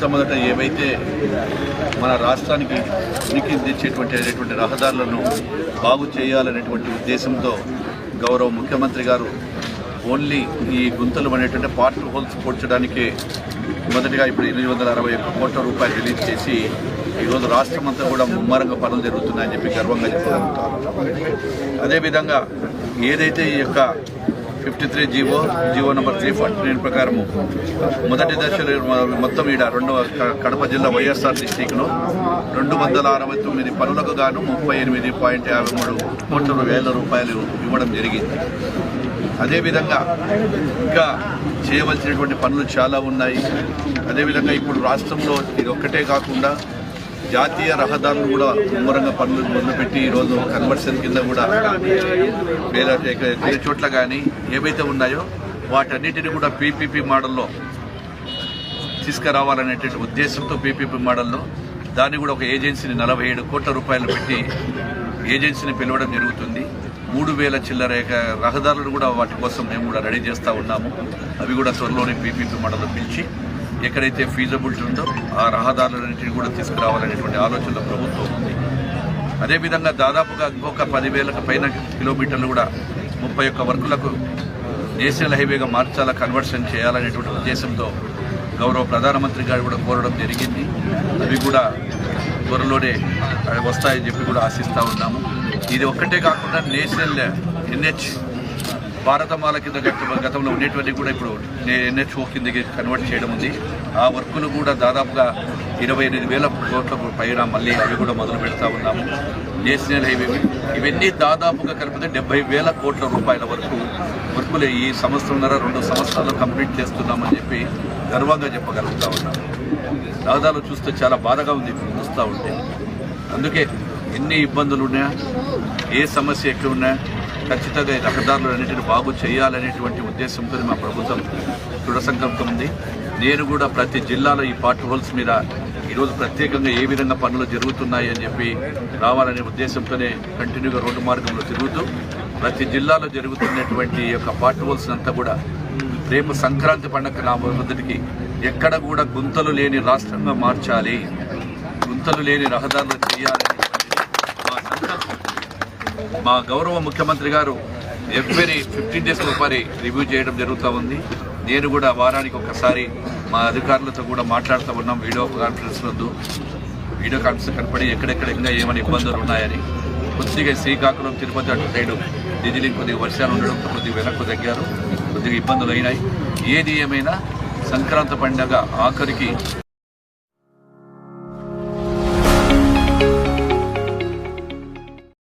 మొట్టమొదట ఏవైతే మన రాష్ట్రానికి ఉనికి తెచ్చేటువంటి రహదారులను బాగు చేయాలనేటువంటి ఉద్దేశంతో గౌరవ ముఖ్యమంత్రి గారు ఓన్లీ ఈ గుంతలు అనేటువంటి పార్ట్ హోల్స్ పూడ్చడానికే మొదటిగా ఇప్పుడు 861 కోట్ల రూపాయలు రిలీజ్ చేసి ఈరోజు రాష్ట్రమంతా కూడా ముమ్మరంగా పనులు జరుగుతున్నాయని చెప్పి గర్వంగా చెప్పగలుగుతారు. అదేవిధంగా ఏదైతే ఈ యొక్క 53 జీవో నెంబర్ 349 ప్రకారము మొదటి దశలో మొత్తం ఈడ కడప జిల్లా వైఎస్ఆర్ డిస్టిక్లో 269 పనులకు గాను 38.53 కోట్ల రూపాయలు ఇవ్వడం జరిగింది. అదేవిధంగా ఇంకా చేయవలసినటువంటి పనులు చాలా ఉన్నాయి. అదేవిధంగా ఇప్పుడు రాష్ట్రంలో ఇది ఒక్కటే కాకుండా జాతీయ రహదారులు కూడా ముమ్మరంగా పనులు మొదలుపెట్టి ఈరోజు కన్వర్షన్ కింద కూడా వేరే చోట్ల కానీ ఏవైతే ఉన్నాయో వాటన్నిటిని కూడా పీపీపీ మోడల్లో తీసుకురావాలనేటువంటి ఉద్దేశంతో పీపీపీ మోడల్లో దాన్ని కూడా ఒక ఏజెన్సీని 47 కోట్ల రూపాయలు పెట్టి ఏజెన్సీని పిలవడం జరుగుతుంది. 3000 చిల్లర రహదారులను కూడా వాటి కోసం మేము కూడా రెడీ చేస్తూ ఉన్నాము. అవి కూడా త్వరలోనే పీపీపీ మోడల్లో పిలిచి ఎక్కడైతే ఫీజబిలిటీ ఉందో ఆ రహదారులన్నింటినీ కూడా తీసుకురావాలనేటువంటి ఆలోచనలో ప్రభుత్వం ఉంది. అదేవిధంగా దాదాపుగా ఇంకొక 10,000 పైన కిలోమీటర్లు కూడా 31 వర్కులకు నేషనల్ హైవేగా మార్చాలా, కన్వర్షన్ చేయాలనేటువంటి ఉద్దేశంతో గౌరవ ప్రధానమంత్రి గారు కూడా కోరడం జరిగింది. అవి కూడా త్వరలోనే వస్తాయని చెప్పి కూడా ఆశిస్తూ ఉన్నాము. ఇది ఒక్కటే కాకుండా నేషనల్ ఎన్హెచ్ భారతమాల కింద గతంలో ఉండేటువంటి కూడా ఇప్పుడు ఎన్హెచ్ఓ కిందకి కన్వర్ట్ చేయడం ఉంది. ఆ వర్కులు కూడా దాదాపుగా 28,000 కోట్లకు పైన మళ్ళీ అవి కూడా మొదలు పెడతా ఉన్నాము. నేషనల్ హైవే ఇవన్నీ దాదాపుగా కలిపితే 70,000 కోట్ల రూపాయల వర్కులు ఈ సంవత్సరంన్నర 2 సంవత్సరాల్లో కంప్లీట్ చేస్తున్నామని చెప్పి గర్వంగా చెప్పగలుగుతా ఉన్నాము. రహదారులు చూస్తే చాలా బాధగా ఉంది ఇప్పుడు చూస్తూ ఉంటే. అందుకే ఎన్ని ఇబ్బందులు ఉన్నాయా, ఏ సమస్య ఎక్కడ ఉన్నాయా, ఖచ్చితంగా రహదారులు అన్నింటినీ బాగు చేయాలనేటువంటి ఉద్దేశంతో మా ప్రభుత్వం దృఢ సంకల్పం ఉంది. నేను కూడా ప్రతి జిల్లాలో ఈ పార్ట్ హోల్స్ మీద ఈరోజు ప్రత్యేకంగా ఏ విధంగా పనులు జరుగుతున్నాయి అని చెప్పి రావాలనే ఉద్దేశంతోనే కంటిన్యూగా రోడ్డు మార్గంలో తిరుగుతూ ప్రతి జిల్లాలో జరుగుతున్నటువంటి యొక్క పార్ట్ హోల్స్ అంతా కూడా రేపు సంక్రాంతి పండుగ నా మొదటికి ఎక్కడ కూడా గుంతలు లేని రాష్ట్రంగా మార్చాలి, గుంతలు లేని రహదారులు చేయాలని మా గౌరవ ముఖ్యమంత్రి గారు ఎవ్రీ 15 days ఒకసారి రివ్యూ చేయడం జరుగుతూ ఉంది. నేను కూడా వారానికి ఒకసారి మా అధికారులతో కూడా మాట్లాడుతూ ఉన్నాం. వీడియో కాన్ఫరెన్స్ కనపడి ఎక్కడెక్కడ ఇంకా ఏమైనా ఇబ్బందులు ఉన్నాయని. కొద్దిగా శ్రీకాకుళం, తిరుపతి అటు సైడు ఢిల్లీ కొద్దిగా వర్షాలు ఉండడంతో కొద్దిగా వెనక్కు తగ్గారు, కొద్దిగా ఇబ్బందులు అయినాయి. ఏది ఏమైనా సంక్రాంతి పండుగ ఆఖరికి